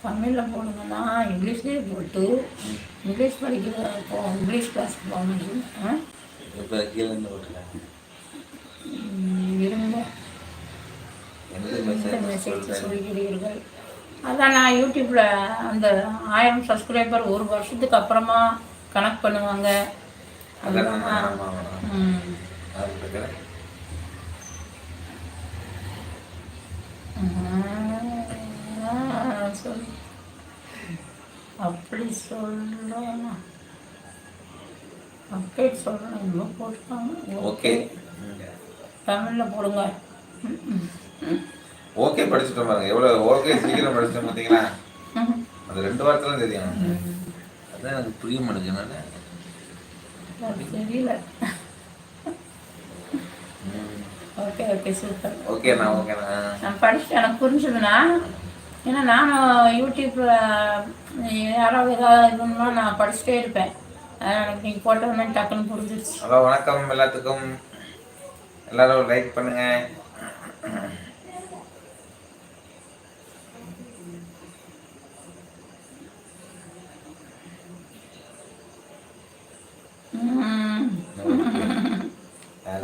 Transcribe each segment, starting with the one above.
தமிழில் போடுங்கன்னா இங்கிலீஷ்லேயே போட்டு இங்கிலீஷ் படிக்கிற இங்கிலீஷ் கிளாஸ்க்கு போகணும். இப்போ கீழே இருந்து போட்டுருக்காங்க. இருங்க, எந்த மெசேஜ் சொல்கிறீர்கள்? அதான் நான் யூடியூப்பில் அந்த 1000 சப்ஸ்கிரைபர் ஒரு வருஷத்துக்கு அப்புறமா கனெக்ட் பண்ணுவாங்க. சொல் அப்படி சொல்லலாம், அப்டேட் சொல்லணும். இன்னும் போட்டுருக்காங்க. ஓகே, தமிழில் போடுங்க. ஓகே படிச்சுட்டோம் பாருங்க, எவ்வளோ ஓகே சீக்கிரம் படிச்சுட்டோம் பார்த்தீங்களா? அது 2 வாரத்துல தெரியும். அதான் எனக்கு புரிய மாட்டேங்குது. தெரியல. Okay okay super. ஓகேண்ணா ஓகேண்ணா, நான் படிச்சுட்டு எனக்கு புரிஞ்சுதுண்ணா. ஏன்னா நானும் யூடியூப்பில் யாராவது ஏதாவது இதுன்னா நான் படிச்சுட்டே இருப்பேன். எனக்கு நீங்கள் போட்டோன்னே டக்குன்னு புரிஞ்சிருச்சு. ஹலோ வணக்கம் எல்லாத்துக்கும், எல்லாரும் லைக் பண்ணுங்க.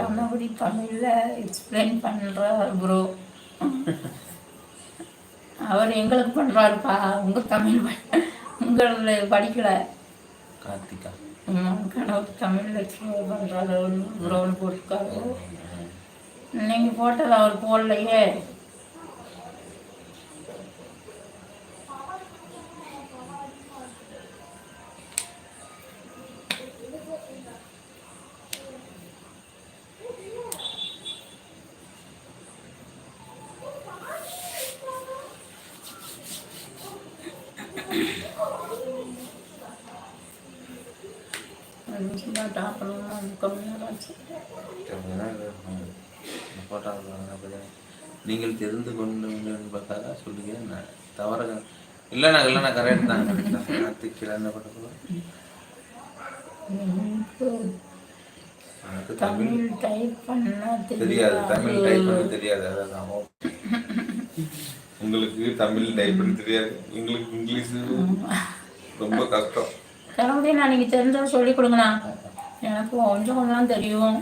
தமிழ் தமிழில் எக்ஸ்பிளைன் பண்ணுறார் ப்ரோ. அவர் எங்களுக்கு பண்ணுறாருப்பா, உங்கள் தமிழ் உங்களை படிக்கலை. கார்த்திகா கணவர் தமிழில் எக்ஸ்பிளைன் பண்ணுறாரு ப்ரோன்னு போட்டிருக்காரு. நீங்கள் போட்டது அவர் போடலையே. நீங்கள் தெரிந்து கொண்டு என்பதாக சொல்லுங்க. தவறாக இல்லைண்ணா கரெக்ட் தான். கார்த்திக் என்ன பண்ண எனக்கு தமிழ் டைப் பண்ண தெரியாது, தமிழ் டைப் பண்ண தெரியாது. அதான் உங்களுக்கு தமிழ் டைப் பண்ண தெரியாது, எங்களுக்கு இங்கிலீஷ் ரொம்ப கஷ்டம். கடவுளே, நீங்கள் தெரிஞ்சதை சொல்லிக் கொடுங்கண்ணா. எனக்கு கொஞ்சம் கொஞ்சம் தெரியும்,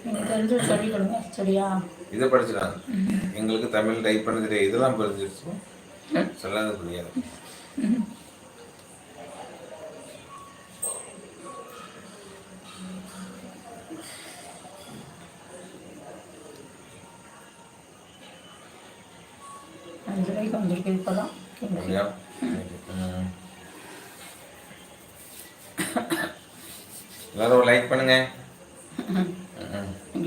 நீங்கள் தெரிஞ்சதை சொல்லிக் கொடுங்க சரியா? இதை படிச்சுக்கலாம். எங்களுக்கு தமிழ் டைப் பண்ண தெரியாது, இதெல்லாம் புரிஞ்சிருச்சு, சொல்லாத புரியாது. அஞ்சரைக்கு வந்திருக்கு இப்போதான். எல்லாரும் லைக் பண்ணுங்க.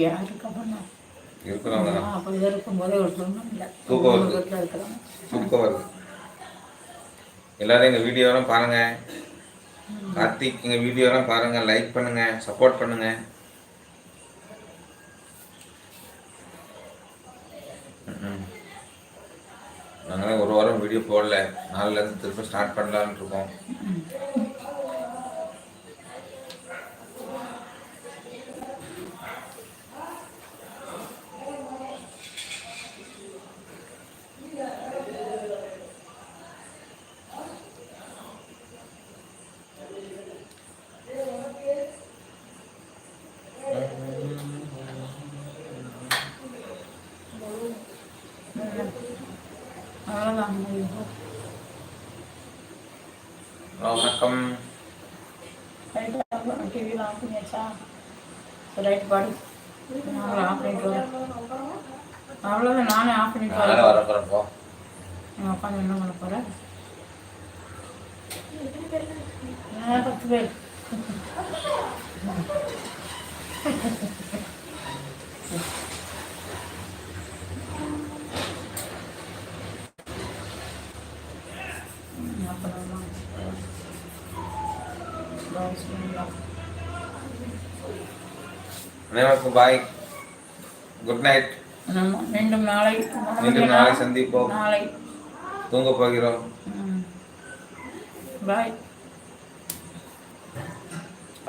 யாருக்கு பண்ணோம் இருக்கிறவங்க அப்படி இருக்கும்போதே ஒரு சொன்னம் இல்லை, தூக்கம் வருது, தூக்கம் வருது. எல்லாரும் எங்கள் வீடியோலாம் பாருங்க. கார்த்திக் எங்கள் வீடியோலாம் பாருங்க, லைக் பண்ணுங்க, சப்போர்ட் பண்ணுங்க. நாங்களே ஒரு வாரம் வீடியோ போடல, நாளிலேருந்து திரும்ப ஸ்டார்ட் பண்ணலான்னு இருக்கோம். வணக்கம். டிவியில் ஆஃப் பண்ணியாச்சா? ரைட் பாடி நாங்கள் ஆஃப் பண்ணிட்டு வரோம். அவ்வளோதான், நானே ஆஃப் பண்ணிட்டு வரேன். வரப்போ உட்காந்து என்ன பண்ண போகிறேன்? 10 பேர். அனைவருக்கும் பாய், குட் நைட். மீண்டும் நாளை சந்திப்போம். நாளை தூங்க போகிறோம். பாய்.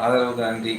ஆதரவுக்கு நன்றி.